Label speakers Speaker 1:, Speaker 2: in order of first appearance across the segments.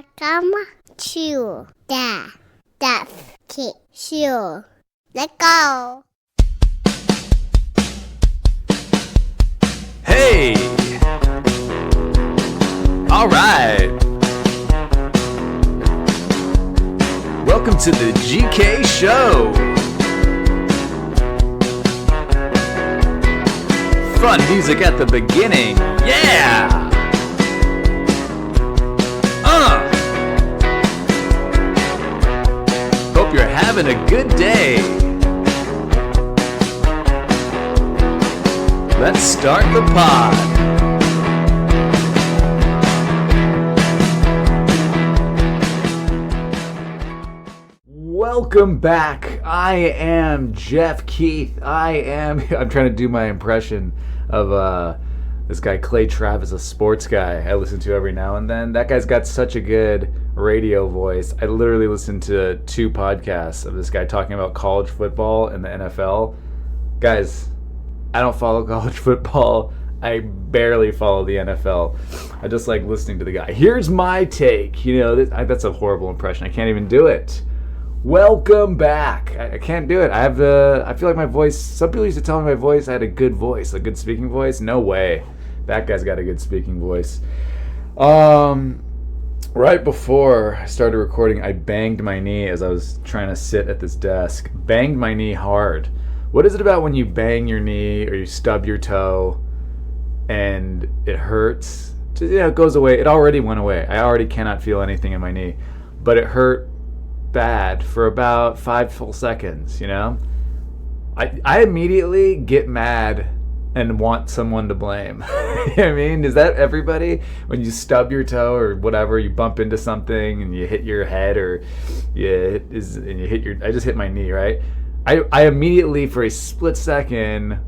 Speaker 1: Welcome to the Deaf Kid Show. Let's go.
Speaker 2: Hey! All right. Welcome to the GK Show. Fun music at the beginning. Yeah! Hope you're having a good day. Let's start the pod. Welcome back. I am Jeff Keith. I'm trying to do my impression of this guy Clay Travis, a sports guy I listen to every now and then. That guy's got such a good radio voice. I literally listened to 2 podcasts of this guy talking about college football and the NFL. Guys, I don't follow college football. I barely follow the NFL. I just like listening to the guy. Here's my take. You know, that's a horrible impression. I can't even do it. Welcome back. I can't do it. I feel like my voice, some people used to tell me my voice, I had a good voice, a good speaking voice. No way. That guy's got a good speaking voice. Right before I started recording, I banged my knee as I was trying to sit at this desk. Banged my knee hard. What is it about when you bang your knee or you stub your toe and it hurts? It goes away. It already went away. I already cannot feel anything in my knee. But it hurt bad for about 5 full seconds, you know? I immediately get mad and want someone to blame. You know what I mean? Is that everybody? When you stub your toe or whatever, you bump into something and you hit your head or I just hit my knee, right? I immediately, for a split second,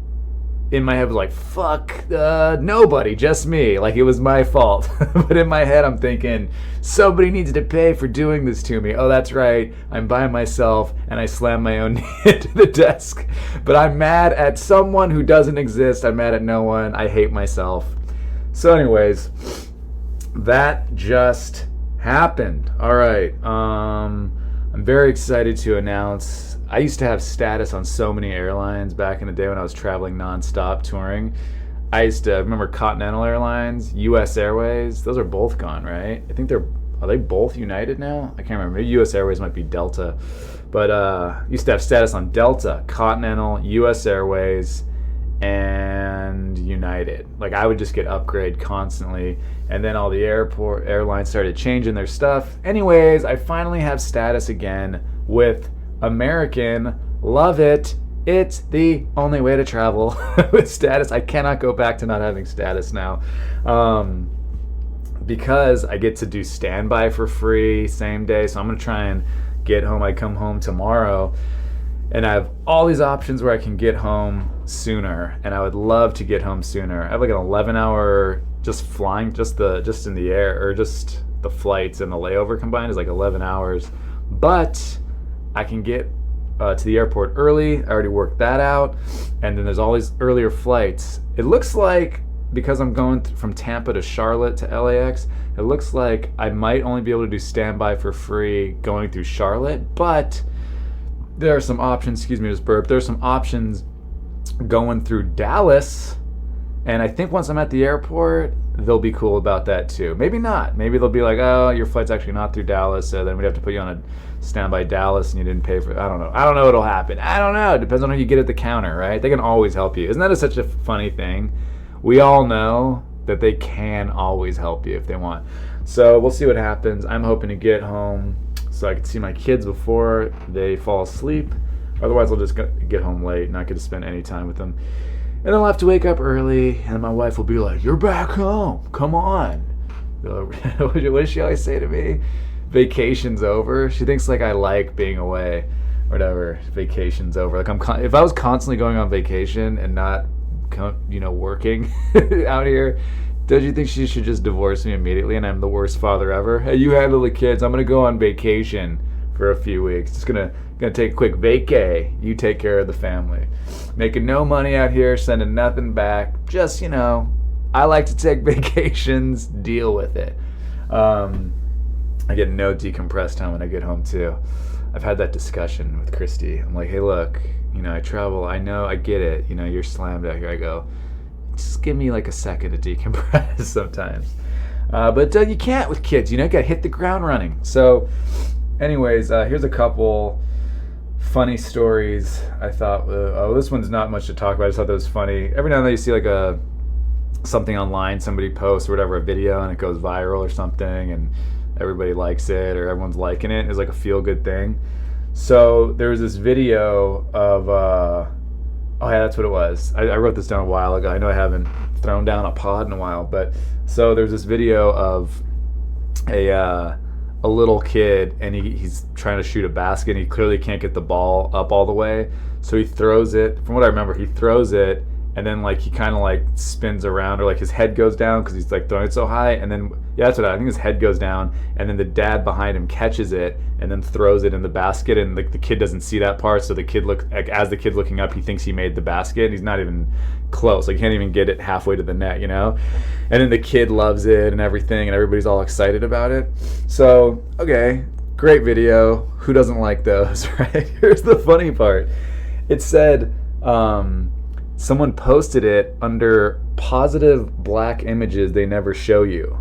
Speaker 2: in my head was like, fuck, nobody, just me. Like it was my fault. But in my head I'm thinking, somebody needs to pay for doing this to me. Oh, that's right, I'm by myself, and I slam my own knee into the desk. But I'm mad at someone who doesn't exist. I'm mad at no one. I hate myself. So anyways, that just happened. All right, I'm very excited to announce, I used to have status on so many airlines back in the day when I was traveling nonstop touring. I used to remember Continental Airlines, US Airways. Those are both gone, right? I think are they both United now? I can't remember. Maybe US Airways might be Delta. But used to have status on Delta, Continental, US Airways, and United. Like I would just get upgrade constantly. And then all the airlines started changing their stuff. Anyways, I finally have status again with American. Love it. It's the only way to travel with status. I cannot go back to not having status now, because I get to do standby for free same day. So I'm gonna try and get home. I come home tomorrow and I have all these options where I can get home sooner, and I would love to get home sooner. I have like an 11-hour just flying, just in the air, or just the flights and the layover combined is like 11 hours. But I can get to the airport early. I already worked that out. And then there's all these earlier flights. It looks like, because I'm going from Tampa to Charlotte to LAX, it looks like I might only be able to do standby for free going through Charlotte. But there are some options, excuse me, just burp. There are some options going through Dallas. And I think once I'm at the airport, they'll be cool about that too. Maybe not. Maybe they'll be like, oh, your flight's actually not through Dallas, so then we'd have to put you on a standby Dallas and you didn't pay for it. I don't know what'll happen. I don't know. It depends on who you get at the counter, right? They can always help you. Isn't that such a funny thing? We all know that they can always help you if they want. So we'll see what happens. I'm hoping to get home so I can see my kids before they fall asleep. Otherwise, I'll just get home late, not get to spend any time with them. And I'll have to wake up early, and my wife will be like, you're back home. Come on. What does she always say to me? Vacation's over. She thinks like I like being away or whatever. Vacation's over. Like if I was constantly going on vacation and not, working out here, don't you think she should just divorce me immediately and I'm the worst father ever? Hey, you handle the kids. I'm going to go on vacation for a few weeks. Just gonna take a quick vacay. You take care of the family. Making no money out here, sending nothing back. Just, I like to take vacations, deal with it. I I get no decompressed time when I get home too. I've had that discussion with Christy. I'm like, hey, look, I travel. I know, I get it. You're slammed out here. I go, just give me like a second to decompress sometimes. But you can't with kids. You got to hit the ground running. So, anyways, here's a couple funny stories. I thought, this one's not much to talk about. I just thought that was funny. Every now and then you see like something online, somebody posts or whatever, a video, and it goes viral or something, and everybody likes it or everyone's liking it. It's like a feel-good thing. So there was this video of, oh yeah, that's what it was. I wrote this down a while ago. I know I haven't thrown down a pod in a while, but so there's this video of a little kid, and he's trying to shoot a basket, and he clearly can't get the ball up all the way. So he throws it. From what I remember, he throws it, and then like he kind of like spins around, or like his head goes down because he's like throwing it so high, and then that's what I think his head goes down, and then the dad behind him catches it and then throws it in the basket, and the kid doesn't see that part, so the kid as the kid looking up, he thinks he made the basket, and he's not even close, like he can't even get it halfway to the net, and then the kid loves it and everything, and everybody's all excited about it. So okay, great video. Who doesn't like those, right? Here's the funny part. It said someone posted it under positive black images they never show you.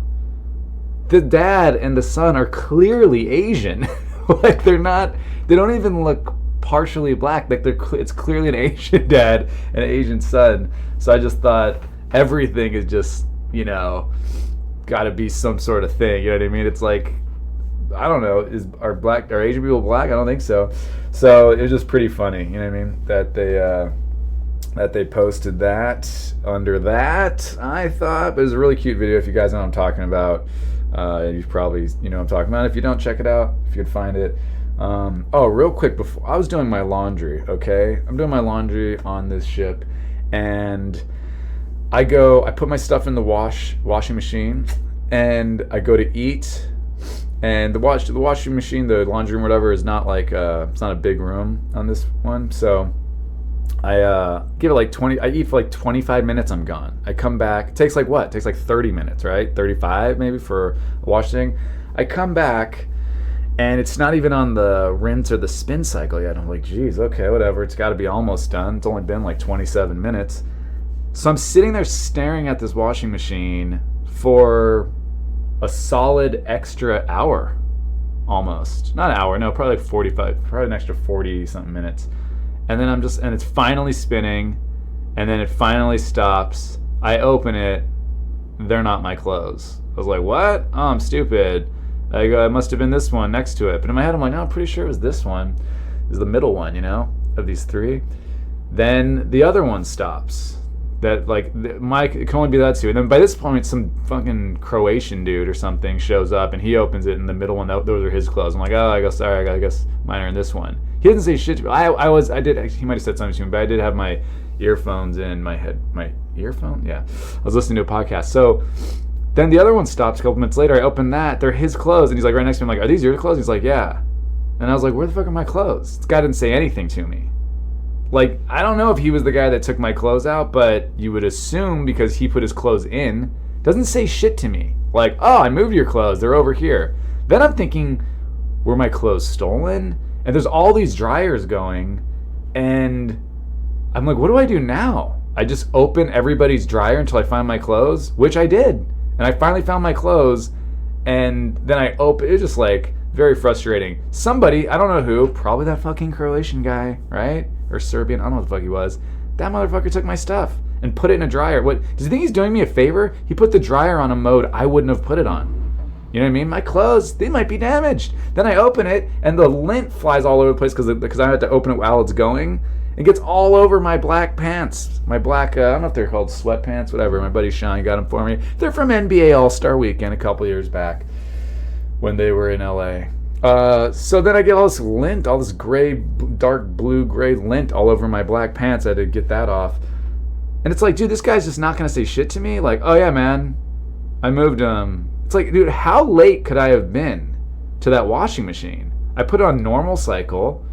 Speaker 2: The dad and the son are clearly Asian. Like they don't even look partially black. Like it's clearly an Asian dad and an Asian son. So I just thought everything is just, got to be some sort of thing. You know what I mean? It's like, I don't know, are Asian people black? I don't think so. So it was just pretty funny, you know what I mean? That they posted that under that, I thought. But it was a really cute video. If you guys know what I'm talking about, you probably know what I'm talking about. If you don't, check it out if you could find it. Real quick, before I was doing my laundry, okay? I'm doing my laundry on this ship, and I put my stuff in the washing machine, and I go to eat, and the washing machine, the laundry room, whatever, is not like it's not a big room on this one, so I give it like 20. I eat for like 25 minutes. I'm gone. I come back. It takes like what? It takes like 30 minutes, right? 35 maybe for a wash thing. I come back, and it's not even on the rinse or the spin cycle yet. I'm like, geez, okay, whatever. It's got to be almost done. It's only been like 27 minutes. So I'm sitting there staring at this washing machine for a solid extra hour, almost. Not an hour, no, probably like 45, probably an extra 40 something minutes. And then and it's finally spinning, and then it finally stops. I open it, they're not my clothes. I was like, what? Oh, I'm stupid. I go, it must have been this one next to it. But in my head, I'm like, no, I'm pretty sure it was this one. It was the middle one, of these three. Then the other one stops. That, like, it can only be that two. And then by this point, some fucking Croatian dude or something shows up, and he opens it, and the middle one, those are his clothes. I'm like, oh, I guess mine are in this one. He didn't say shit to me. He might have said something to me, but I did have my earphones in my head. My earphone? Yeah. I was listening to a podcast. So then the other one stops a couple minutes later. I open that. They're his clothes. And he's like right next to me. I'm like, are these your clothes? He's like, yeah. And I was like, where the fuck are my clothes? This guy didn't say anything to me. Like, I don't know if he was the guy that took my clothes out, but you would assume because he put his clothes in. Doesn't say shit to me. Like, oh, I moved your clothes. They're over here. Then I'm thinking, were my clothes stolen? And there's all these dryers going, and I'm like, what do I do now? I just open everybody's dryer until I find my clothes, which I did. And I finally found my clothes, and then I open, it was just like very frustrating. Somebody, I don't know who, probably that fucking Croatian guy, right? Or Serbian, I don't know what the fuck he was. That motherfucker took my stuff and put it in a dryer. What, does he think he's doing me a favor? He put the dryer on a mode I wouldn't have put it on. You know what I mean? My clothes, they might be damaged. Then I open it, and the lint flies all over the place because I had to open it while it's going. It gets all over my black pants. My black, I don't know if they're called sweatpants, whatever. My buddy Sean got them for me. They're from NBA All-Star Weekend a couple years back when they were in LA. So then I get all this lint, all this gray, dark blue gray lint all over my black pants. I had to get that off. And it's like, dude, this guy's just not going to say shit to me? Like, oh yeah, man, I moved It's like, dude, how late could I have been to that washing machine? I put it on normal cycle,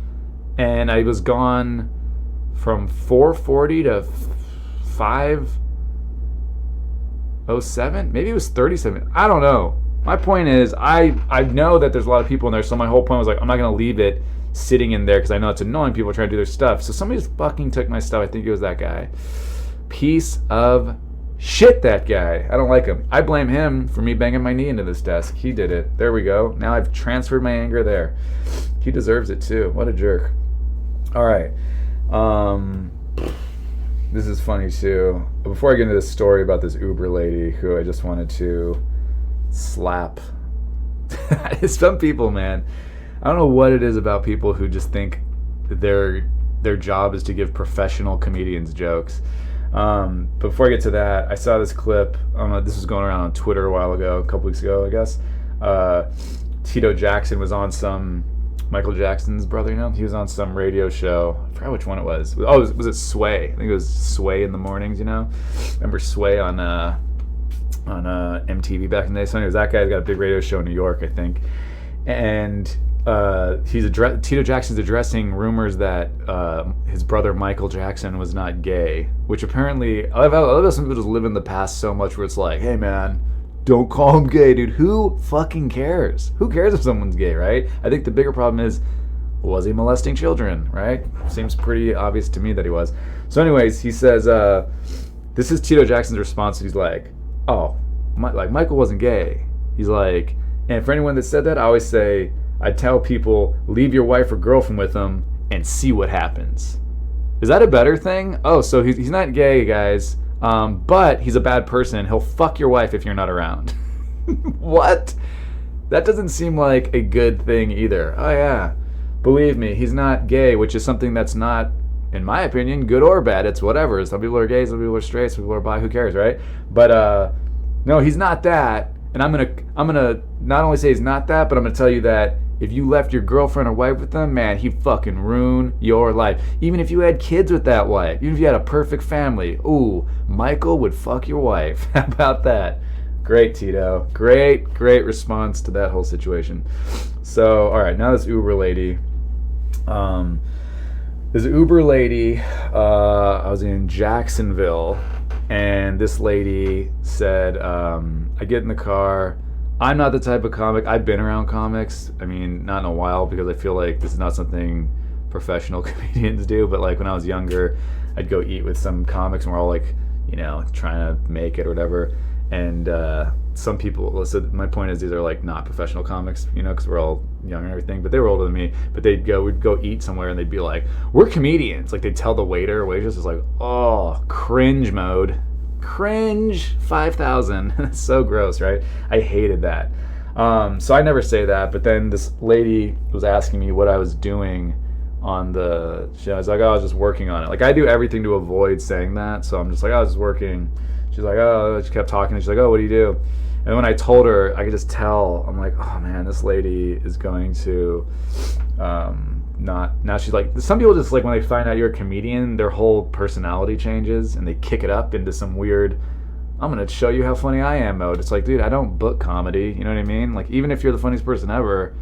Speaker 2: and I was gone from 4:40 to 5:07. Maybe it was 37. I don't know. My point is, I know that there's a lot of people in there, so my whole point was like, I'm not going to leave it sitting in there because I know it's annoying. People trying to do their stuff. So somebody just fucking took my stuff. I think it was that guy. Piece of shit, that guy. I don't like him. I blame him for me banging my knee into this desk. He did it. There we go. Now I've transferred my anger there. He deserves it too. What a jerk. All right. This is funny too. Before I get into this story about this Uber lady who I just wanted to slap. Some people, man, I don't know what it is about people who just think their job is to give professional comedians jokes. But before I get to that, I saw this clip. This was going around on Twitter a while ago, a couple weeks ago, I guess. Tito Jackson was on some, Michael Jackson's brother, he was on some radio show. I forgot which one it was. Oh, was it Sway? I think it was Sway in the mornings. Remember Sway on MTV back in the day? So anyways, that guy's got a big radio show in New York, I think, and Tito Jackson's addressing rumors that his brother Michael Jackson was not gay, which apparently I love how some people just live in the past so much where it's like, hey man, don't call him gay, dude. Who fucking cares? Who cares if someone's gay, right? I think the bigger problem is, was he molesting children, right? Seems pretty obvious to me that he was. So anyways, he says, this is Tito Jackson's response. He's like, oh, Michael wasn't gay. He's like, and for anyone that said that, I always say, I tell people, leave your wife or girlfriend with him and see what happens. Is that a better thing? Oh, so he's not gay, guys. But he's a bad person. He'll fuck your wife if you're not around. What? That doesn't seem like a good thing either. Oh yeah, believe me, he's not gay, which is something that's not, in my opinion, good or bad. It's whatever. Some people are gay, some people are straight, some people are bi. Who cares, right? But no, he's not that. And I'm gonna not only say he's not that, but I'm gonna tell you that if you left your girlfriend or wife with him, man, he'd fucking ruin your life. Even if you had kids with that wife, even if you had a perfect family, ooh, Michael would fuck your wife. How about that? Great, Tito. Great response to that whole situation. So, all right, now this Uber lady. I was in Jacksonville, and this lady said, I get in the car. I'm not the type of comic. I've been around comics. I mean, not in a while because I feel like this is not something professional comedians do. But like when I was younger, I'd go eat with some comics and we're all like, trying to make it or whatever. And some people, so my point is these are like not professional comics, because we're all young and everything. But they were older than me. But we'd go eat somewhere and they'd be like, we're comedians. Like they'd tell the waiter or waitress, is like, oh, cringe mode. Cringe 5,000. That's so gross, right? I hated that. So I never say that, but then this lady was asking me what I was doing on the show. I was like, oh, I was just working on it. Like I do everything to avoid saying that, so I'm just like, I was just working. She's like, oh, she kept talking, and she's like, oh, what do you do? And when I told her, I could just tell, I'm like, oh man, this lady is going to now she's like, some people just like when they find out you're a comedian, their whole personality changes and they kick it up into some weird, I'm gonna show you how funny I am mode. It's like, dude, I don't book comedy, you know what I mean? Like even if you're the funniest person ever,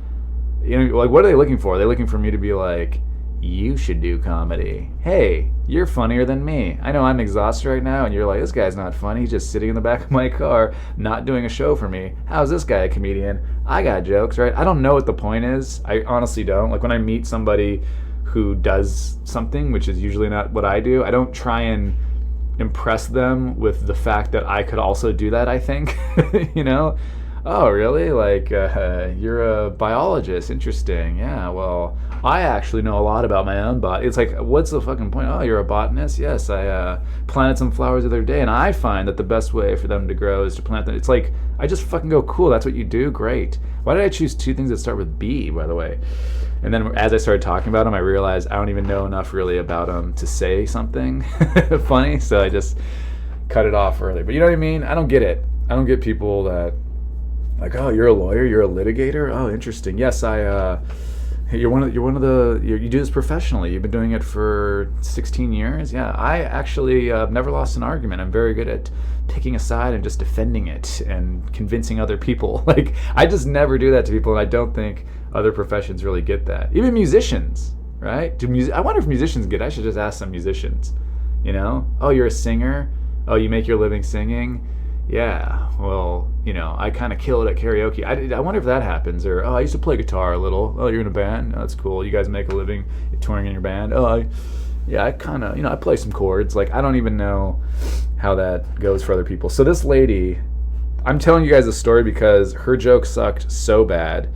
Speaker 2: like what are they looking for? Are they looking for me to be like, you should do comedy. Hey, you're funnier than me. I know I'm exhausted right now and you're like, this guy's not funny. He's just sitting in the back of my car not doing a show for me. How's this guy a comedian? I got jokes, right? I don't know what the point is. I honestly don't. Like when I meet somebody who does something, which is usually not what I do, I don't try and impress them with the fact that I could also do that, I think. Oh, really? Like, you're a biologist. Interesting. Yeah, well, I actually know a lot about my own body. It's like, what's the fucking point? Oh, you're a botanist? Yes, I planted some flowers the other day, and I find that the best way for them to grow is to plant them. It's like, I just fucking go, cool, that's what you do? Great. Why did I choose two things that start with B, by the way? And then as I started talking about them, I realized I don't even know enough really about them to say something funny, so I just cut it off early. But you know what I mean? I don't get it. I don't get people that... like, oh, you're a lawyer, you're a litigator. Oh, interesting. Yes, you do this professionally. You've been doing it for 16 years. Yeah, I actually never lost an argument. I'm very good at picking a side and just defending it and convincing other people. Like, I just never do that to people, and I don't think other professions really get that. Even musicians, right? I wonder if musicians get it. I should just ask some musicians. Oh, you're a singer? Oh, you make your living singing? yeah, well, I kind of kill it at karaoke. I wonder if that happens. Or, oh, I used to play guitar a little. Oh, you're in a band? Oh, that's cool. You guys make a living touring in your band? Oh, yeah, I kind of, I play some chords. Like, I don't even know how that goes for other people. So this lady, I'm telling you guys this story because her joke sucked so bad.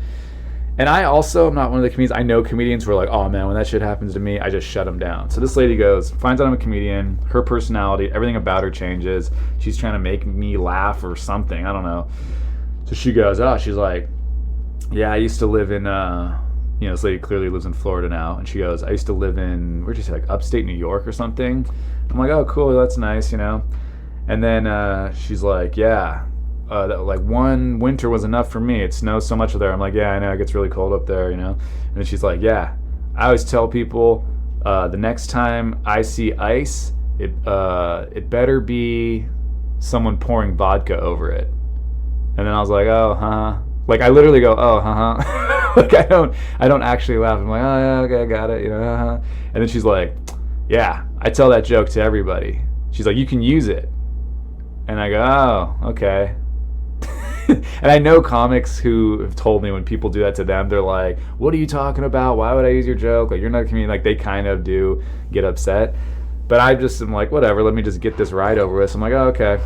Speaker 2: And I also am not one of the comedians. I know comedians who are like, oh man, when that shit happens to me, I just shut them down. So this lady finds out I'm a comedian, her personality, everything about her changes. She's trying to make me laugh or something. I don't know. So she goes, she's like, yeah, I used to live in, this lady clearly lives in Florida now. And she goes, I used to live in, where'd you say, like upstate New York or something? I'm like, oh, cool, that's nice, And then she's like, yeah. Like one winter was enough for me. It snows so much there. I'm like, yeah, I know, it gets really cold up there, And then she's like, yeah, I always tell people the next time I see ice, it better be someone pouring vodka over it. And then I was like, oh, huh. Like I literally go, oh, huh. Like I don't actually laugh. I'm like, oh yeah, okay, I got it, And then she's like, yeah, I tell that joke to everybody. She's like, you can use it. And I go, oh, okay. And I know comics who have told me when people do that to them, they're like, what are you talking about? Why would I use your joke? Like, you're not a comedian. Like, they kind of do get upset. But I just am like, whatever, let me just get this ride over with. So I'm like, oh, okay.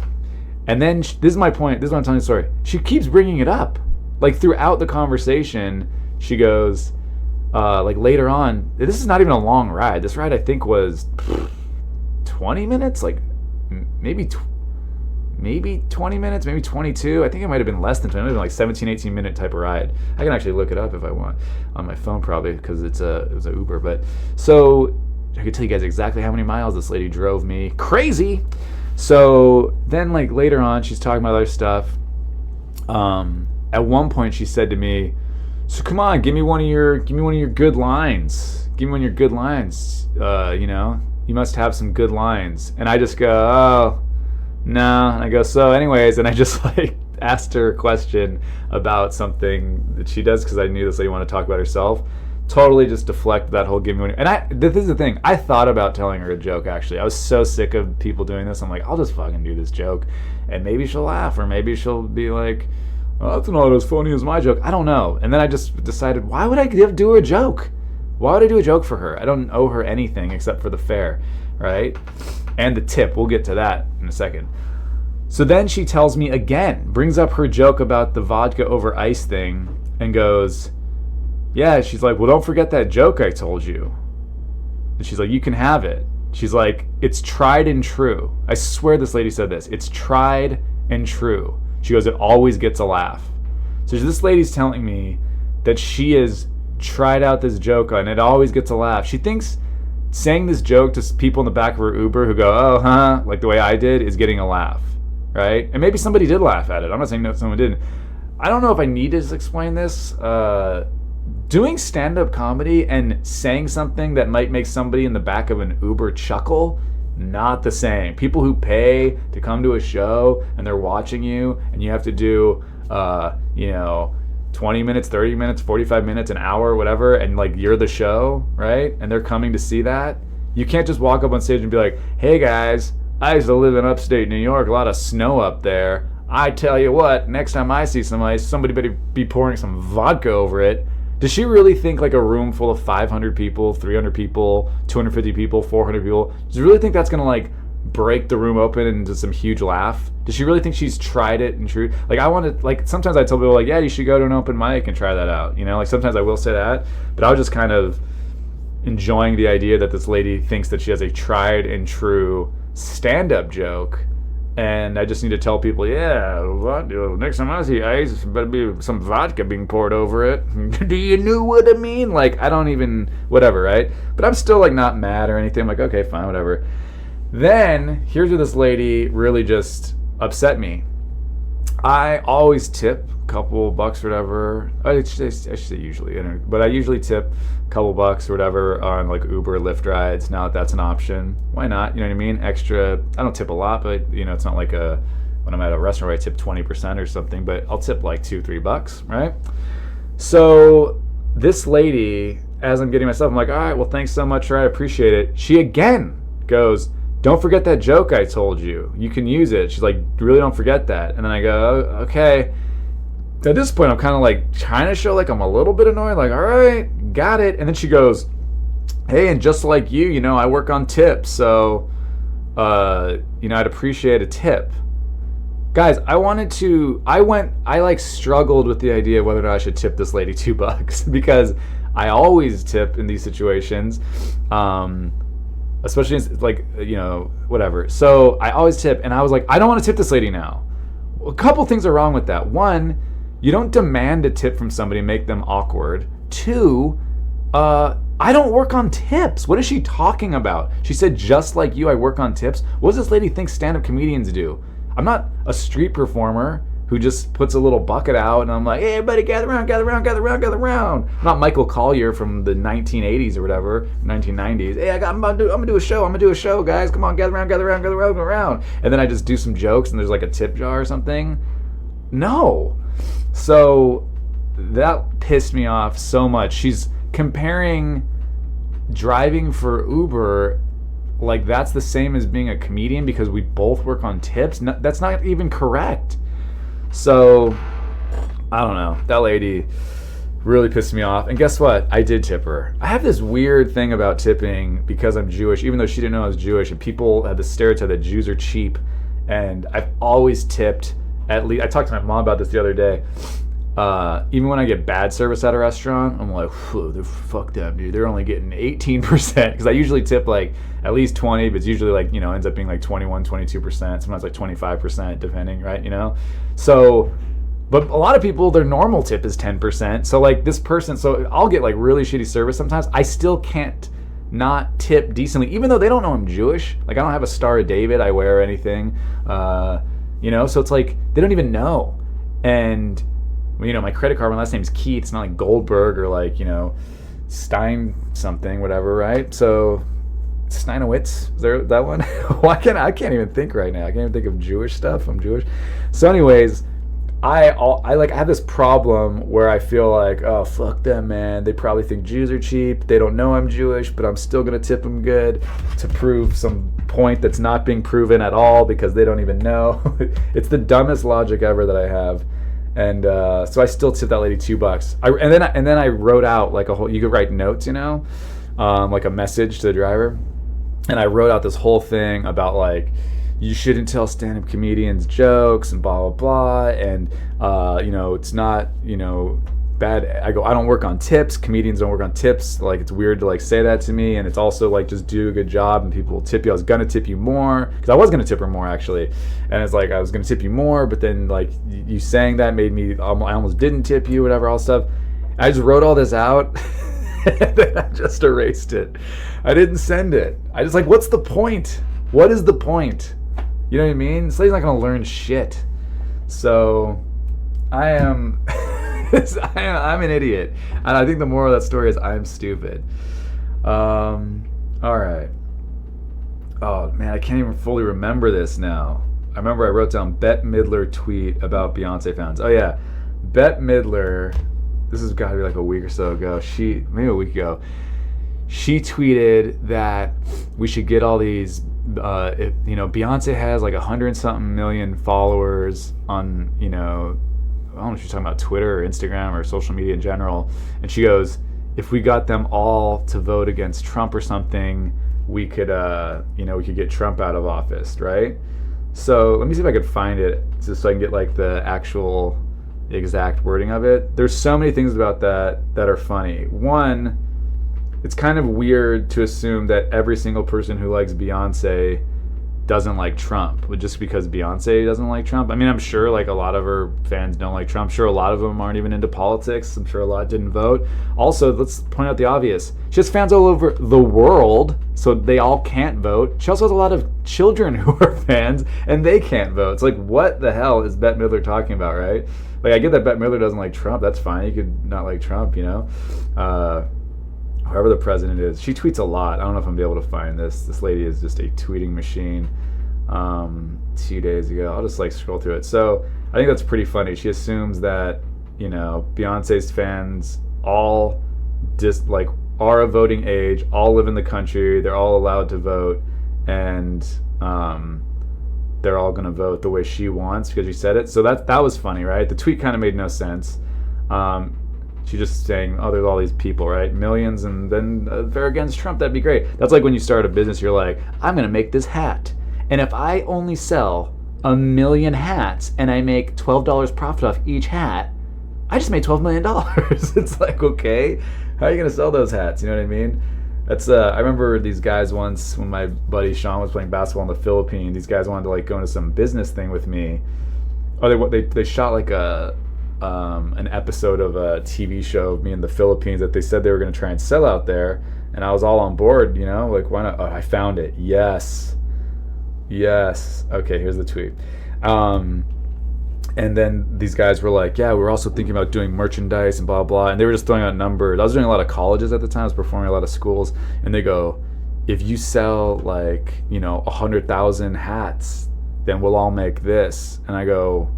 Speaker 2: And then, this is my point. This is what I'm telling you the story. She keeps bringing it up. Like, throughout the conversation, she goes, like, later on, this is not even a long ride. This ride, I think, was 20 minutes? Like, maybe 20 minutes, maybe 22. I think it might have been less than 20. It might have been like 17, 18 minute type of ride. I can actually look it up if I want on my phone probably because it was a Uber. But so I could tell you guys exactly how many miles this lady drove me. Crazy. So then like later on, she's talking about other stuff. At one point she said to me, so come on, give me one of your good lines. Give me one of your good lines. You must have some good lines. And I just go, oh, no. And I go, so anyways, and I just like asked her a question about something that she does because I knew this lady wanted to talk about herself. Totally just deflect that whole give me one. And this is the thing. I thought about telling her a joke, actually. I was so sick of people doing this. I'm like, I'll just fucking do this joke. And maybe she'll laugh, or maybe she'll be like, oh, that's not as funny as my joke. I don't know. And then I just decided, why would I do her a joke? Why would I do a joke for her? I don't owe her anything except for the fare, right? And the tip. We'll get to that in a second. So then she tells me again, brings up her joke about the vodka over ice thing, and goes, yeah, she's like, well, don't forget that joke I told you. And she's like, you can have it. She's like, it's tried and true. I swear this lady said this. It's tried and true. She goes, it always gets a laugh. So this lady's telling me that she has tried out this joke and it always gets a laugh. She thinks saying this joke to people in the back of her Uber who go, oh, huh, like the way I did, is getting a laugh, right? And maybe somebody did laugh at it. I'm not saying no, someone didn't. I don't know if I need to explain this. Doing stand-up comedy and saying something that might make somebody in the back of an Uber chuckle, not the same. People who pay to come to a show and they're watching you and you have to do, 20 minutes, 30 minutes, 45 minutes, an hour, whatever, and like you're the show, right? And they're coming to see that. You can't just walk up on stage and be like, hey guys, I used to live in upstate New York, a lot of snow up there. I tell you what, next time I see some ice, somebody better be pouring some vodka over it. Does she really think like a room full of 500 people, 300 people, 250 people, 400 people, does she really think that's going to like break the room open into some huge laugh? Does she really think she's tried it and true? Like I want to, like sometimes I tell people like, yeah, you should go to an open mic and try that out. Like sometimes I will say that, but I was just kind of enjoying the idea that this lady thinks that she has a tried and true stand-up joke. And I just need to tell people, yeah, next time I see ice, better be some vodka being poured over it. Do you know what I mean? Like, I don't even, whatever, right? But I'm still, like, not mad or anything. I'm like, okay, fine, whatever. Then, here's where this lady really just upset me. I always tip a couple bucks or whatever. I should say usually, but I usually tip a couple bucks or whatever on like Uber, Lyft rides. Now that that's an option, why not? You know what I mean? Extra. I don't tip a lot, but it's not like when I'm at a restaurant where I tip 20% or something. But I'll tip like $2-3, right? So this lady, as I'm getting myself, I'm like, all right, well, thanks so much, right? I appreciate it. She again goes, don't forget that joke I told you. You can use it. She's like, really don't forget that. And then I go, okay. At this point, I'm kind of like trying to show like I'm a little bit annoyed. Like, all right, got it. And then she goes, hey, and just like you know, I work on tips. So, you know, I'd appreciate a tip. Guys, I struggled with the idea of whether or not I should tip this lady $2 because I always tip in these situations, especially like, you know, whatever. So I always tip, and I was like, I don't want to tip this lady now. A couple things are wrong with that. One, you don't demand a tip from somebody and make them awkward. Two, I don't work on tips. What is she talking about? She said, just like you, I work on tips. What does this lady think stand-up comedians do? I'm not a street performer who just puts a little bucket out and I'm like, hey, everybody gather around, gather around, gather around, gather around. I'm not Michael Collier from the 1980s or whatever, 1990s. Hey, I'm gonna do a show, guys. Come on, gather around, gather around, gather around, gather around. And then I just do some jokes and there's like a tip jar or something. No. So that pissed me off so much. She's comparing driving for Uber like that's the same as being a comedian because we both work on tips. No, that's not even correct. So I don't know. That lady really pissed me off. And guess what? I did tip her. I have this weird thing about tipping because I'm Jewish, even though she didn't know I was Jewish, and people have the stereotype that Jews are cheap. And I've always tipped at least. I talked to my mom about this the other day. Even when I get bad service at a restaurant, I'm like, fuck them, dude. They're only getting 18% because I usually tip like at least 20, but it's usually like, you know, ends up being like 21, 22%, sometimes like 25%, depending, right? You know? So, but a lot of people, their normal tip is 10%. So like this person, so I'll get like really shitty service sometimes. I still can't not tip decently, even though they don't know I'm Jewish. Like I don't have a Star of David I wear or anything, you know? So it's like, they don't even know. And you know, my credit card, my last name's Keith. It's not like Goldberg or like, you know, Stein something, whatever, right? So, Steinowitz, is there that one? I can't even think right now. I can't even think of Jewish stuff. I'm Jewish. So anyways, I have this problem where I feel like, oh, fuck them, man. They probably think Jews are cheap. They don't know I'm Jewish, but I'm still going to tip them good to prove some point that's not being proven at all because they don't even know. It's the dumbest logic ever that I have. And so I still tipped that lady $2. And then I wrote out like a whole. You could write notes, you know, like a message to the driver. And I wrote out this whole thing about like you shouldn't tell stand-up comedians jokes and blah blah blah. And you know, it's not, you know, bad. I go, I don't work on tips. Comedians don't work on tips. Like it's weird to like say that to me. And it's also like just do a good job and people will tip you. I was gonna tip you more because I was gonna tip her more actually. And it's like I was gonna tip you more, but then like you saying that made me. I almost didn't tip you, whatever, all stuff. I just wrote all this out and then I just erased it. I didn't send it. I just like, what's the point? What is the point? You know what I mean? This lady's not gonna learn shit. So I am. I'm an idiot, and I think the moral of that story is I'm stupid. All right. Oh man, I can't even fully remember this now. I remember I wrote down Bette Midler tweet about Beyonce fans. Oh yeah, Bette Midler. This has got to be like a week or so ago. Maybe a week ago. She tweeted that we should get all these. You know, Beyonce has like 100-something million followers on, you know, I don't know if she's talking about Twitter or Instagram or social media in general. And she goes, if we got them all to vote against Trump or something, we could, you know, we could get Trump out of office, right? So let me see if I could find it just so I can get like the actual exact wording of it. There's so many things about that are funny. One, it's kind of weird to assume that every single person who likes Beyonce doesn't like Trump, but just because Beyonce doesn't like Trump. I mean, I'm sure like a lot of her fans don't like Trump. I'm sure a lot of them aren't even into politics. I'm sure a lot didn't vote. Also, let's point out the obvious. She has fans all over the world, so they all can't vote. She also has a lot of children who are fans, and they can't vote. It's like, what the hell is Bette Midler talking about, right? Like, I get that Bette Midler doesn't like Trump. That's fine. You could not like Trump, you know? Whoever the president is, she tweets a lot. I don't know if I'm gonna be able to find this. This lady is just a tweeting machine. 2 days ago, I'll just like scroll through it. So I think that's pretty funny. She assumes that, you know, Beyonce's fans all just like are of voting age, all live in the country, they're all allowed to vote, and they're all gonna vote the way she wants because she said it. So that was funny, right? The tweet kind of made no sense. She's just saying, oh, there's all these people, right? Millions, and then they're against Trump. That'd be great. That's like when you start a business, you're like, I'm gonna make this hat, and if I only sell 1 million hats and I make $12 profit off each hat, I just made $12 million. It's like, okay, how are you gonna sell those hats? You know what I mean? That's I remember these guys once when my buddy Sean was playing basketball in the Philippines. These guys wanted to like go into some business thing with me. Oh, they shot like an episode of a TV show of me in the Philippines that they said they were going to try and sell out there, and I was all on board, you know, like why not? Oh, I found it. Yes. Okay, here's the tweet. And then these guys were like, yeah, we're also thinking about doing merchandise and blah, blah. And they were just throwing out numbers. I was doing a lot of colleges at the time. I was performing a lot of schools. And they go, if you sell like, 100,000 hats, then we'll all make this. And I go,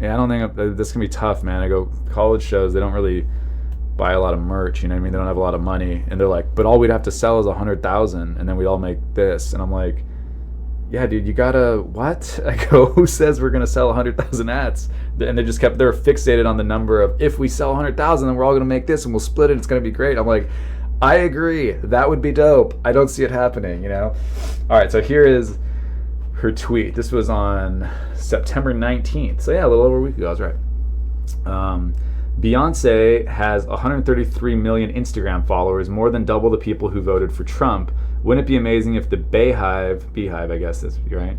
Speaker 2: yeah, I don't think this can be tough, man. I go, college shows, they don't really buy a lot of merch. You know what I mean? They don't have a lot of money. And they're like, but all we'd have to sell is 100,000. And then we'd all make this. And I'm like, yeah, dude, you gotta, what? I go, who says we're gonna sell 100,000 hats? And they were fixated on the number of, if we sell 100,000, then we're all gonna make this and we'll split it, it's gonna be great. I'm like, I agree, that would be dope. I don't see it happening, All right, so here is her tweet. This was on September 19th. So yeah, a little over a week ago, I was right. Beyonce has 133 million Instagram followers, more than double the people who voted for Trump. Wouldn't it be amazing if the BeyHive, I guess that's right,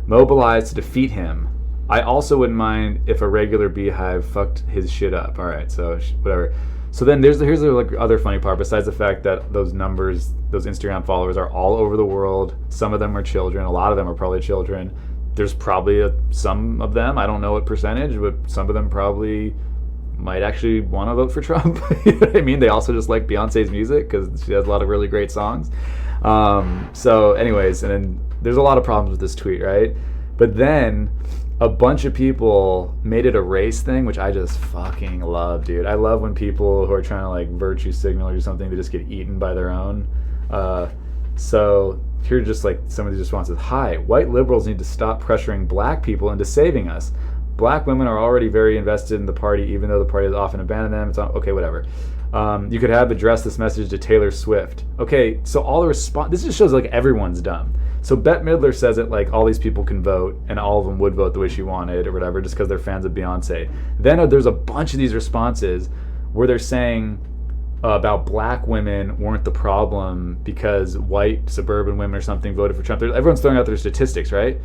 Speaker 2: mobilized to defeat him? I also wouldn't mind if a regular BeyHive fucked his shit up. All right, so whatever. So then here's the like other funny part. Besides the fact that those numbers, those Instagram followers are all over the world. Some of them are children. A lot of them are probably children. There's probably some of them, I don't know what percentage, but some of them probably might actually want to vote for Trump. You know what I mean? They also just like Beyonce's music because she has a lot of really great songs. So anyways, and then there's a lot of problems with this tweet, right? But then a bunch of people made it a race thing, which I just fucking love, dude. I love when people who are trying to like virtue signal or something, they just get eaten by their own. So here are just like some of these responses. Hi, white liberals need to stop pressuring black people into saving us. Black women are already very invested in the party, even though the party has often abandoned them. It's on, okay, whatever. You could have addressed this message to Taylor Swift. Okay, so all the response, this just shows like everyone's dumb. So Bette Midler says it like all these people can vote, and all of them would vote the way she wanted or whatever, just because they're fans of Beyonce. Then there's a bunch of these responses where they're saying about black women weren't the problem because white suburban women or something voted for Trump. Everyone's throwing out their statistics, right?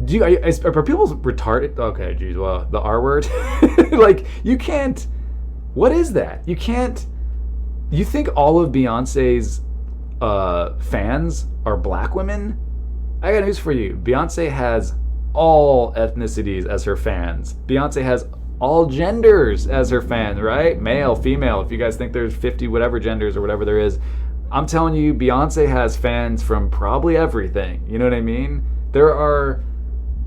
Speaker 2: Are people retarded? Okay, geez, well, the R word? Like, you can't, what is that? You can't, you think all of Beyonce's fans are black women? I got news for you. Beyonce has all ethnicities as her fans. Beyonce has all genders as her fans, right? Male, female, if you guys think there's 50 whatever genders or whatever there is. I'm telling you, Beyonce has fans from probably everything. You know what I mean? There are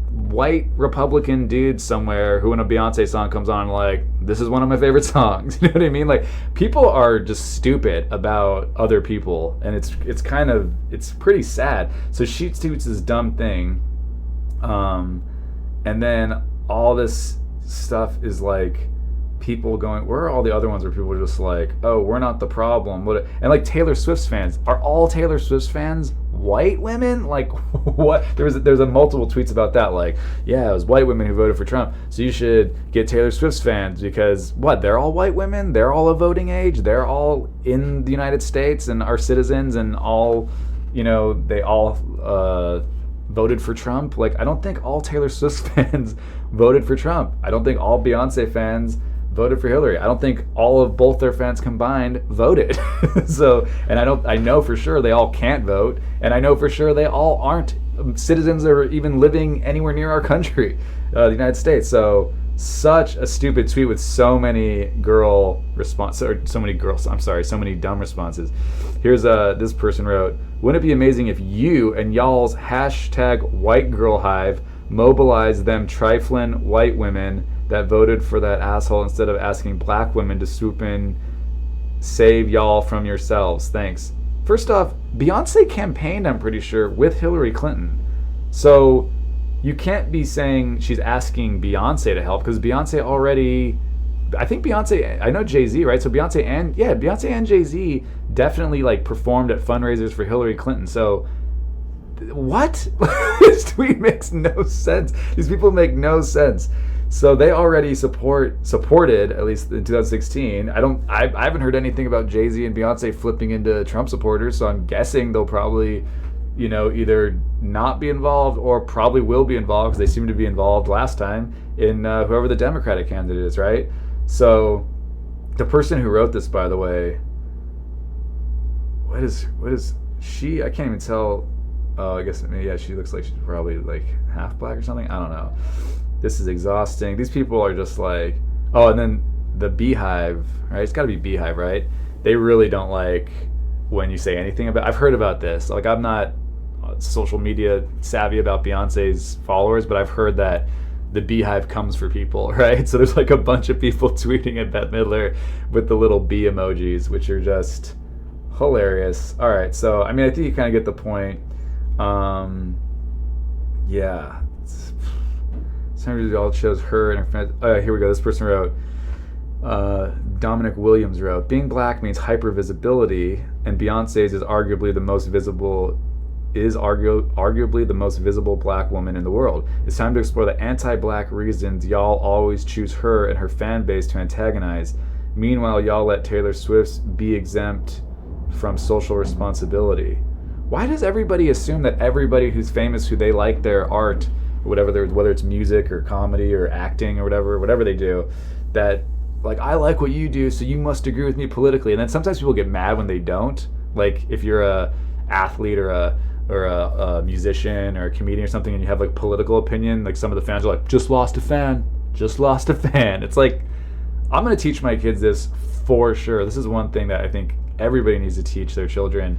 Speaker 2: white Republican dudes somewhere who, when a Beyonce song comes on, like, this is one of my favorite songs. You know what I mean? Like, people are just stupid about other people, and it's pretty sad. So she tweets this dumb thing, and then all this stuff is like people going, where are all the other ones where people are just like, oh, we're not the problem? And like Taylor Swift's fans, are all Taylor Swift's fans white women? Like, what? There's a multiple tweets about that, like, yeah, it was white women who voted for Trump, so you should get Taylor Swift's fans because what? They're all white women, they're all of voting age, they're all in the United States and are citizens, and all, they all voted for Trump. Like, I don't think all Taylor Swift's fans voted for Trump. I don't think all Beyonce fans voted for Hillary. I don't think all of both their fans combined voted. So, and I know for sure they all can't vote, and I know for sure they all aren't citizens or even living anywhere near our country, the United States. So, such a stupid tweet with so many dumb responses. Here's this person wrote, wouldn't it be amazing if you and y'all's #WhiteGirlHive mobilize them trifling white women that voted for that asshole instead of asking black women to swoop in, save y'all from yourselves. Thanks. first off, Beyonce campaigned, I'm pretty sure, with Hillary Clinton. So you can't be saying she's asking Beyonce to help, because Beyonce already, I think Beyonce, I know Jay-Z, right? So Beyonce and Jay-Z definitely like performed at fundraisers for Hillary Clinton. So what? This tweet makes no sense. These people make no sense. So they already supported, at least in 2016. I haven't heard anything about Jay-Z and Beyonce flipping into Trump supporters, so I'm guessing they'll probably, either not be involved or probably will be involved, because they seem to be involved last time in whoever the Democratic candidate is, right? So the person who wrote this, by the way, what is she? I can't even tell. I guess, yeah, she looks like she's probably like half black or something. I don't know. This is exhausting. These people are just like, oh, and then the BeyHive, right? It's got to be BeyHive, right? They really don't like when you say anything about. I've heard about this. Like, I'm not social media savvy about Beyonce's followers, but I've heard that the BeyHive comes for people, right? So there's like a bunch of people tweeting at Bette Midler with the little bee emojis, which are just hilarious. All right, so I think you kind of get the point. Yeah. Somebody all shows her and her friends. Here we go. This person wrote, Dominic Williams wrote, being black means hypervisibility, and Beyonce's is arguably the most visible black woman in the world. It's time to explore the anti-black reasons y'all always choose her and her fan base to antagonize. Meanwhile, y'all let Taylor Swift be exempt from social responsibility. Why does everybody assume that everybody who's famous, who they like their art, or whatever, whether it's music or comedy or acting or whatever they do, that like, I like what you do, so you must agree with me politically? And then sometimes people get mad when they don't. Like, if you're a athlete or a musician or a comedian or something, and you have like political opinion, like some of the fans are like, just lost a fan. It's like, I'm gonna teach my kids this for sure. This is one thing that I think everybody needs to teach their children.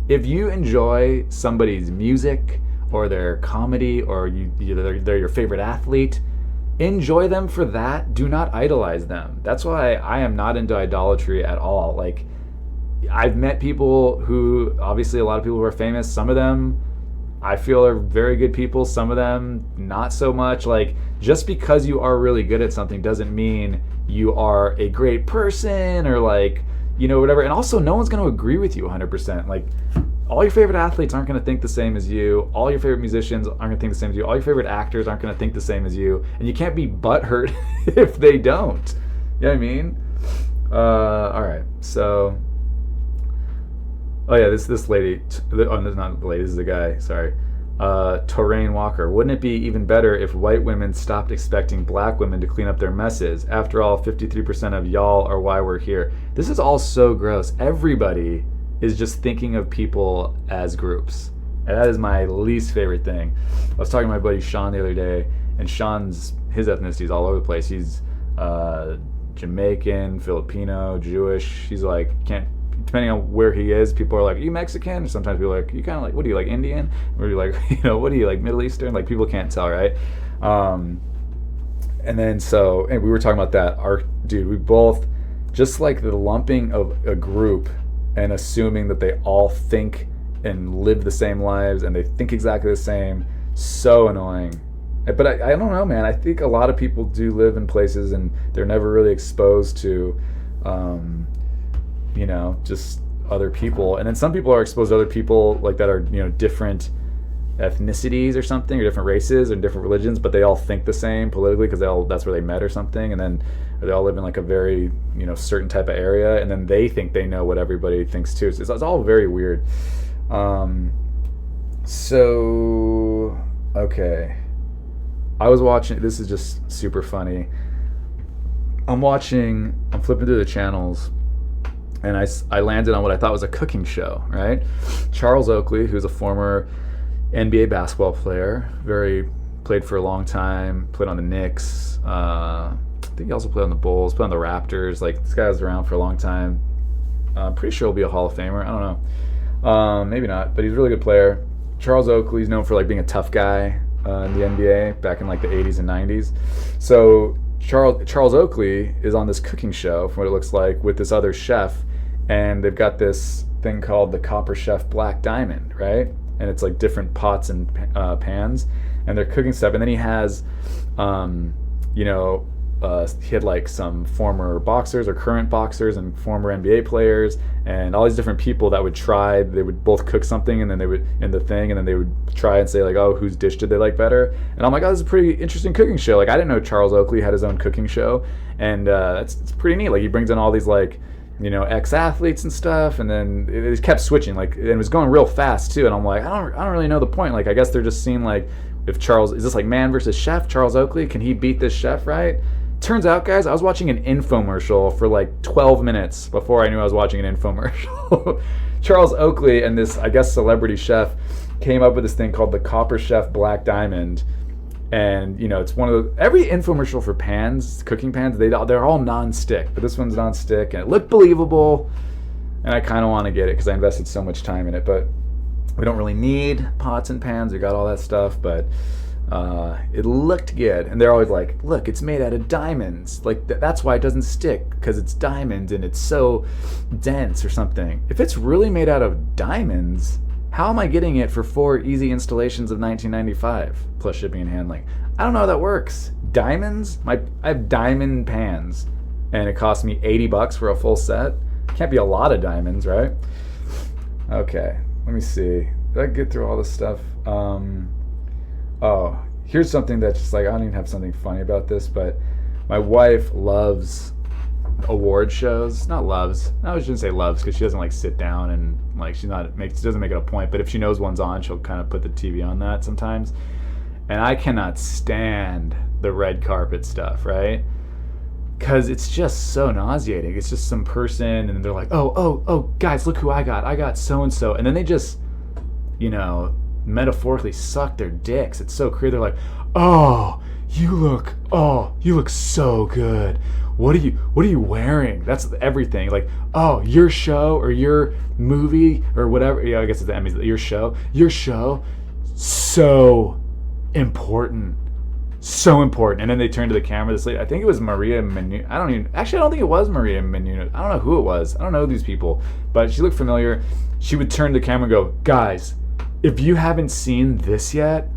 Speaker 2: If you enjoy somebody's music or their comedy, or they're your favorite athlete, enjoy them for that. Do not idolize them. That's why I am not into idolatry at all. Like, I've met people who, obviously a lot of people who are famous, some of them I feel are very good people, some of them not so much. Like, just because you are really good at something doesn't mean you are a great person, or like, whatever. And also, no one's going to agree with you 100%. Like, all your favorite athletes aren't going to think the same as you. All your favorite musicians aren't going to think the same as you. All your favorite actors aren't going to think the same as you. And you can't be butthurt if they don't. You know what I mean? All right. So, oh yeah, this lady. Oh, this is not the lady. This is the guy. Sorry. Toraine Walker. Wouldn't it be even better if white women stopped expecting black women to clean up their messes? After all, 53% of y'all are why we're here. This is all so gross. Everybody is just thinking of people as groups. And that is my least favorite thing. I was talking to my buddy Sean the other day, and his ethnicity is all over the place. He's Jamaican, Filipino, Jewish. He's like, depending on where he is, people are like, are you Mexican? Or sometimes people are like, you kind of like, what do you like, Indian? Or you're like, what do you like, Middle Eastern? Like, people can't tell, right? And we were talking about that. We both, just like the lumping of a group and assuming that they all think and live the same lives and they think exactly the same, so annoying. But I don't know, man. I think a lot of people do live in places and they're never really exposed to, just other people. And then some people are exposed to other people like that are, different ethnicities or something, or different races or different religions, but they all think the same politically because that's where they met or something. And then they all live in like a very, certain type of area, and then they think they know what everybody thinks too. So it's all very weird. Okay. I was watching, this is just super funny. I'm flipping through the channels, and I landed on what I thought was a cooking show, right? Charles Oakley, who's a former NBA basketball player, played for a long time, played on the Knicks, I think he also played on the Bulls, played on the Raptors. Like, this guy was around for a long time. I'm pretty sure he'll be a Hall of Famer. I don't know. Maybe not, but he's a really good player. Charles Oakley is known for like being a tough guy in the NBA back in like the 80s and 90s. So Charles Oakley is on this cooking show, from what it looks like, with this other chef, and they've got this thing called the Copper Chef Black Diamond, right? And it's like different pots and pans, and they're cooking stuff. And then he has, he had like some former boxers or current boxers and former NBA players and all these different people that would try. They would both cook something, and then they would in the thing, and then they would try and say like, oh, whose dish did they like better? And I'm like, oh, this is a pretty interesting cooking show. Like, I didn't know Charles Oakley had his own cooking show, and it's pretty neat. Like, he brings in all these like, ex-athletes and stuff, and then it kept switching, like, and it was going real fast too. And I'm like, I don't really know the point. Like, I guess they're just seeing like, if Charles is this like man versus chef, Charles Oakley, can he beat this chef, right? Turns out, guys, I was watching an infomercial for like 12 minutes before I knew I was watching an infomercial. Charles Oakley and this, I guess, celebrity chef came up with this thing called the Copper Chef Black Diamond. And, it's one of the, every infomercial for pans, cooking pans, they're all non-stick. But this one's non-stick, and it looked believable. And I kind of want to get it because I invested so much time in it. But we don't really need pots and pans. We got all that stuff, but it looked good. And they're always like, look, it's made out of diamonds. Like, that's why it doesn't stick, because it's diamonds and it's so dense or something. If it's really made out of diamonds, how am I getting it for 4 easy installations of $19.95 plus shipping and handling? I don't know how that works. Diamonds? I have diamond pans, and it cost me $80 for a full set. Can't be a lot of diamonds, right? Okay, let me see. Did I get through all this stuff? Oh, here's something that's just like, I don't even have something funny about this, but my wife loves award shows. Not loves. I shouldn't say loves, because she doesn't like sit down and like she doesn't make it a point. But if she knows one's on, she'll kind of put the TV on that sometimes. And I cannot stand the red carpet stuff, right? Because it's just so nauseating. It's just some person, and they're like, oh, guys, look who I got. I got so and so, and then they just, metaphorically suck their dicks. It's so clear. They're like, you look so good. What are you wearing? That's everything. Like, your show or your movie or whatever. Yeah, I guess it's the Emmys. Your show, so important. So important. And then they turn to the camera. This lady, I think it was Maria Menounos. I don't think it was Maria Menounos. I don't know who it was. I don't know these people. But she looked familiar. She would turn to the camera and go, guys, if you haven't seen this yet,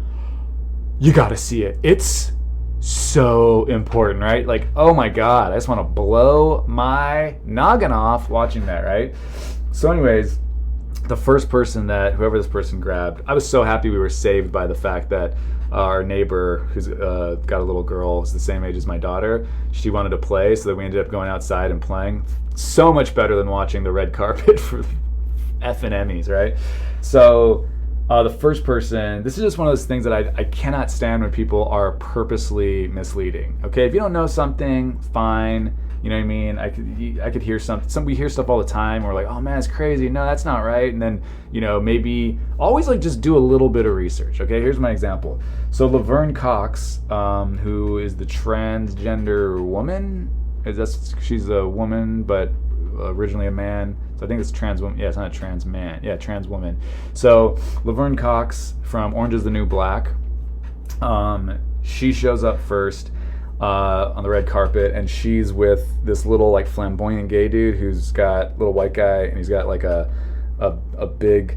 Speaker 2: you gotta see it. It's so important, right? Like, oh my God, I just want to blow my noggin off watching that, right? So anyways, the first person whoever this person grabbed, I was so happy we were saved by the fact that our neighbor, who's got a little girl, is the same age as my daughter. She wanted to play, so that we ended up going outside and playing. So much better than watching the red carpet for effing Emmys, right? So the first person, this is just one of those things that I cannot stand when people are purposely misleading. Okay, if you don't know something, fine. You know what I mean? I could hear we hear stuff all the time. We're like, oh man, it's crazy. No, that's not right. And then, maybe always like just do a little bit of research. Okay, here's my example. So Laverne Cox, who is the transgender woman, she's a woman, but originally a man. So I think it's trans woman. Yeah, it's not a trans man. Yeah, trans woman. So Laverne Cox from Orange is the New Black. She shows up first on the red carpet, and she's with this little like flamboyant gay dude who's got little white guy, and he's got like a big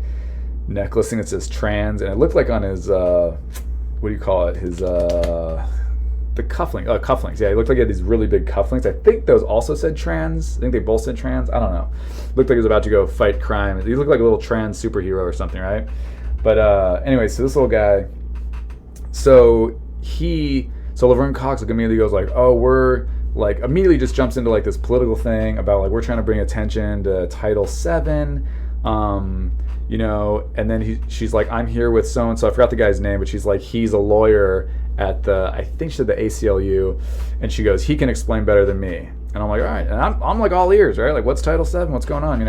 Speaker 2: necklace thing that says trans, and it looked like on his what do you call it? His the cufflinks. Yeah, he looked like he had these really big cufflinks. I think those also said trans. I think they both said trans. I don't know. Looked like he was about to go fight crime. He looked like a little trans superhero or something, right? But anyway, so this little guy, so Laverne Cox immediately goes like, we're like, immediately just jumps into like this political thing about like, we're trying to bring attention to Title VII, and then she's like, I'm here with so-and-so. I forgot the guy's name, but she's like, he's a lawyer at I think she said the ACLU, and she goes, he can explain better than me. And I'm like, all right. And I'm like all ears, right? Like, what's Title VII? What's going on,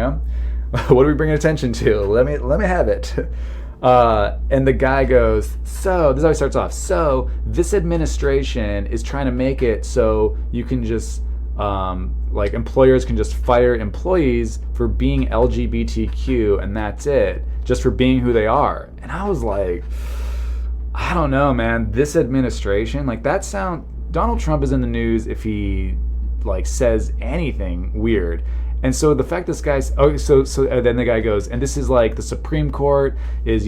Speaker 2: What are we bringing attention to? Let me have it. And the guy goes, so, this is how he starts off. So, this administration is trying to make it so you can just, like, employers can just fire employees for being LGBTQ, and that's it. Just for being who they are. And I was like, I don't know, man. This administration, like, Donald Trump is in the news if he, like, says anything weird. And so the fact this guy's then the guy goes, and this is like the Supreme Court is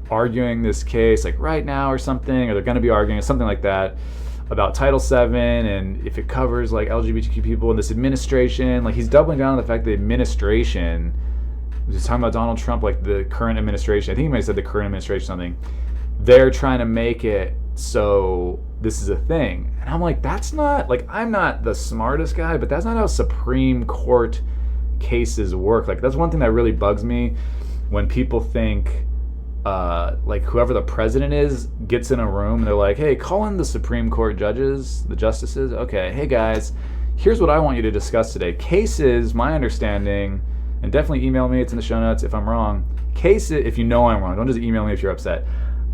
Speaker 2: arguing this case like right now or something, or they're going to be arguing something like that about Title VII, and if it covers like LGBTQ people in this administration. Like he's doubling down on the fact that the administration, he's talking about Donald Trump, like the current administration, I think he might have said the current administration something, they're trying to make it so this is a thing. And I'm like, that's not, like, I'm not the smartest guy, but that's not how Supreme Court cases work. Like, that's one thing that really bugs me when people think like whoever the president is gets in a room and they're like, hey, call in the Supreme Court judges, the justices. Okay, hey guys, here's what I want you to discuss today. Cases, my understanding, and definitely email me, it's in the show notes if I'm wrong. Cases, if you know I'm wrong, don't just email me if you're upset.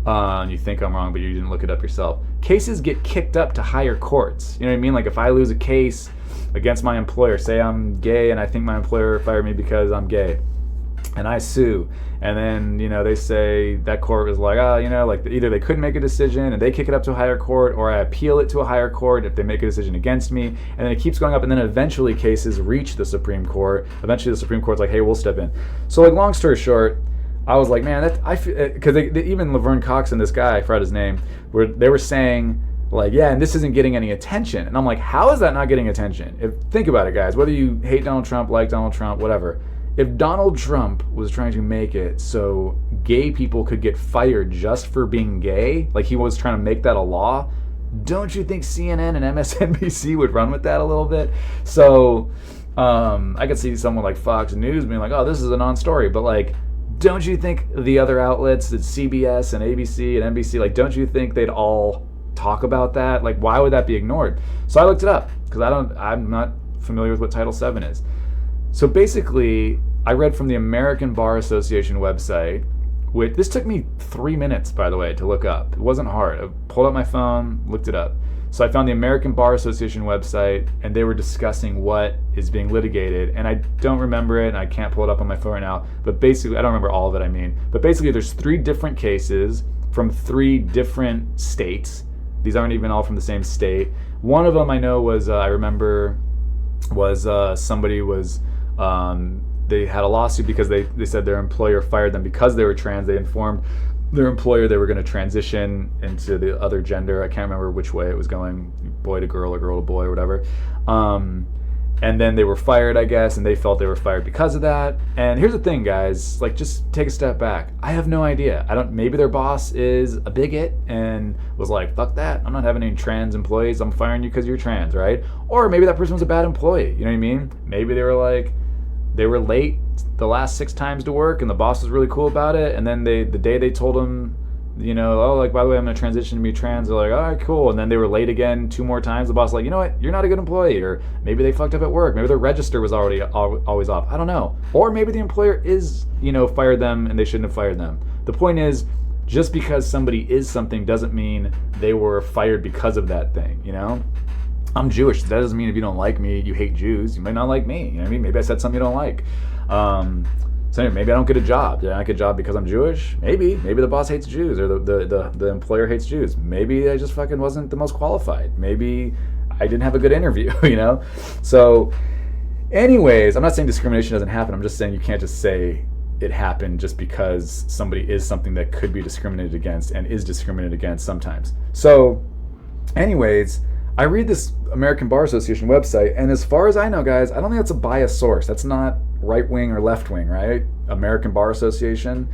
Speaker 2: And you think I'm wrong, but you didn't look it up yourself. Cases get kicked up to higher courts. You know what I mean? Like if I lose a case against my employer, say I'm gay and I think my employer fired me because I'm gay, and I sue, and then, you know, they say that court was like, like either they couldn't make a decision and they kick it up to a higher court, or I appeal it to a higher court if they make a decision against me, and then it keeps going up, and then eventually cases reach the Supreme Court. Eventually the Supreme Court's like, hey, we'll step in. So like, long story short, I was like, man, I feel, because even Laverne Cox and this guy, I forgot his name, they were saying like, yeah, and this isn't getting any attention. And I'm like, how is that not getting attention? Think about it, guys, whether you hate Donald Trump, like Donald Trump, whatever. If Donald Trump was trying to make it so gay people could get fired just for being gay, like he was trying to make that a law, don't you think CNN and MSNBC would run with that a little bit? So I could see someone like Fox News being like, oh, this is a non-story, but like, don't you think the other outlets, that CBS and ABC and NBC, like, don't you think they'd all talk about that? Like, why would that be ignored? So I looked it up because I'm not familiar with what Title VII is. So basically, I read from the American Bar Association website, which this took me 3 minutes, by the way, to look up. It wasn't hard. I pulled out my phone, looked it up. So I found the American Bar Association website, and they were discussing what is being litigated. And I don't remember it, and I can't pull it up on my phone right now. But basically, I don't remember all of it, But basically, there's 3 different cases from 3 different states. These aren't even all from the same state. One of them I know was, somebody was... they had a lawsuit because they said their employer fired them because they were trans. They informed their employer they were going to transition into the other gender. I can't remember which way it was going, boy to girl or girl to boy or whatever. And then they were fired, I guess, and they felt they were fired because of that. And here's the thing, guys, like, just take a step back. I have no idea. Maybe their boss is a bigot and was like, fuck that, I'm not having any trans employees, I'm firing you because you're trans, right? Or maybe that person was a bad employee, you know what I mean? Maybe they were late the last 6 times to work, and the boss was really cool about it. And then the day they told them, oh, like, by the way, I'm going to transition to be trans, they're like, all right, cool. And then they were late again 2 more times. The boss was like, you know what, you're not a good employee. Or maybe they fucked up at work. Maybe their register was already always off. I don't know. Or maybe the employer is, fired them and they shouldn't have fired them. The point is, just because somebody is something doesn't mean they were fired because of that thing, I'm Jewish. That doesn't mean if you don't like me, you hate Jews. You might not like me. You know what I mean? Maybe I said something you don't like. So anyway, maybe I don't get a job. Did I not get a job because I'm Jewish? Maybe. Maybe the boss hates Jews, or the employer hates Jews. Maybe I just fucking wasn't the most qualified. Maybe I didn't have a good interview, So anyways, I'm not saying discrimination doesn't happen. I'm just saying you can't just say it happened just because somebody is something that could be discriminated against and is discriminated against sometimes. So anyways, I read this American Bar Association website, and as far as I know, guys, I don't think that's a biased source. That's not right-wing or left-wing, right? American Bar Association.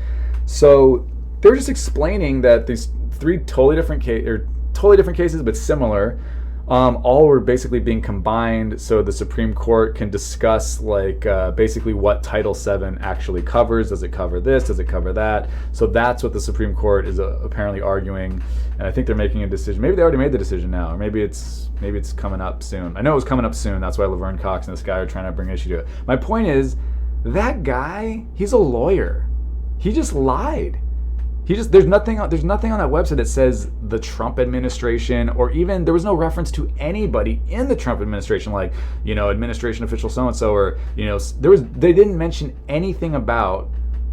Speaker 2: So they're just explaining that these 3 totally different cases, but similar, all were basically being combined so the Supreme Court can discuss basically what Title VII actually covers. Does it cover this? Does it cover that? So that's what the Supreme Court is apparently arguing, and I think they're making a decision. Maybe they already made the decision now, or maybe it's coming up soon. I know it was coming up soon. That's why Laverne Cox and this guy are trying to bring issue to it. My point is, that guy, he's a lawyer. He just lied. There's nothing on that website that says the Trump administration, or even there was no reference to anybody in the Trump administration, like, administration official so-and-so, or, they didn't mention anything about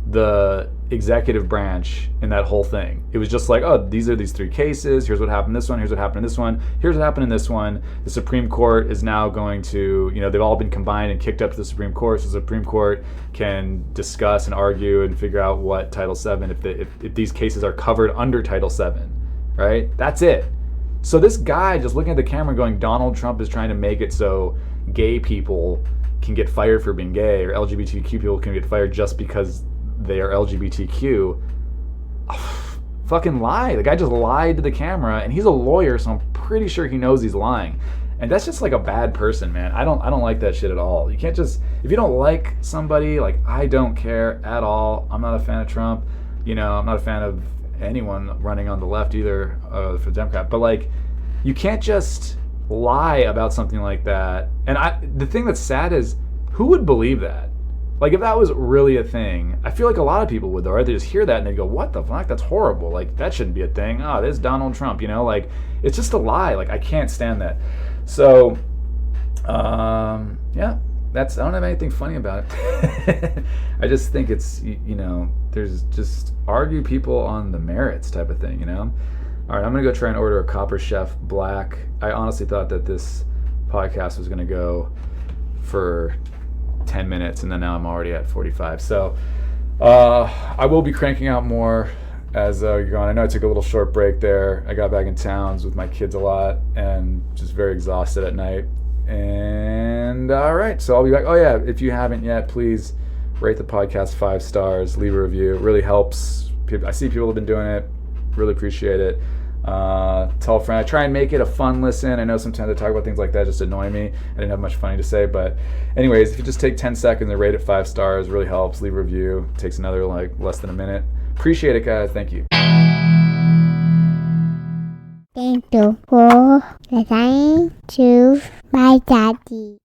Speaker 2: the executive branch in that whole thing. It was just like, oh, these are these 3 cases. Here's what happened in this one. Here's what happened in this one. Here's what happened in this one. The Supreme Court is now going to, they've all been combined and kicked up to the Supreme Court. So the Supreme Court can discuss and argue and figure out what Title VII, if these cases are covered under Title VII, right? That's it. So this guy just looking at the camera going, Donald Trump is trying to make it so gay people can get fired for being gay, or LGBTQ people can get fired just because they are LGBTQ. Fucking lie. The guy just lied to the camera, and he's a lawyer, so I'm pretty sure he knows he's lying. And that's just like a bad person, man. I don't like that shit at all. You can't just, if you don't like somebody, like, I don't care at all. I'm not a fan of Trump. I'm not a fan of anyone running on the left either, for Democrat. But like, you can't just lie about something like that. And the thing that's sad is, who would believe that? Like, if that was really a thing, I feel like a lot of people would, though, right? They just hear that and they go, what the fuck? That's horrible. Like, that shouldn't be a thing. Oh, there's Donald Trump, like, it's just a lie. Like, I can't stand that. So, yeah, I don't have anything funny about it. I just think it's, there's just argue people on the merits type of thing, All right, I'm going to go try and order a Copper Chef Black. I honestly thought that this podcast was going to go for 10 minutes, and then now I'm already at 45. So I will be cranking out more as you're going. I know I took a little short break there. I got back in towns with my kids a lot and just very exhausted at night. And all right, so I'll be back. Oh yeah, if you haven't yet, please rate the podcast 5 stars, leave a review. It really helps. I see people have been doing it. Really appreciate it. Tell a friend. I try and make it a fun listen. I know sometimes I talk about things like that just annoy me. I didn't have much funny to say, but anyways, if you just take 10 seconds and rate it 5 stars, really helps. Leave a review. It takes another less than a minute. Appreciate it, guys. Thank you.
Speaker 1: Thank you for listening to my daddy.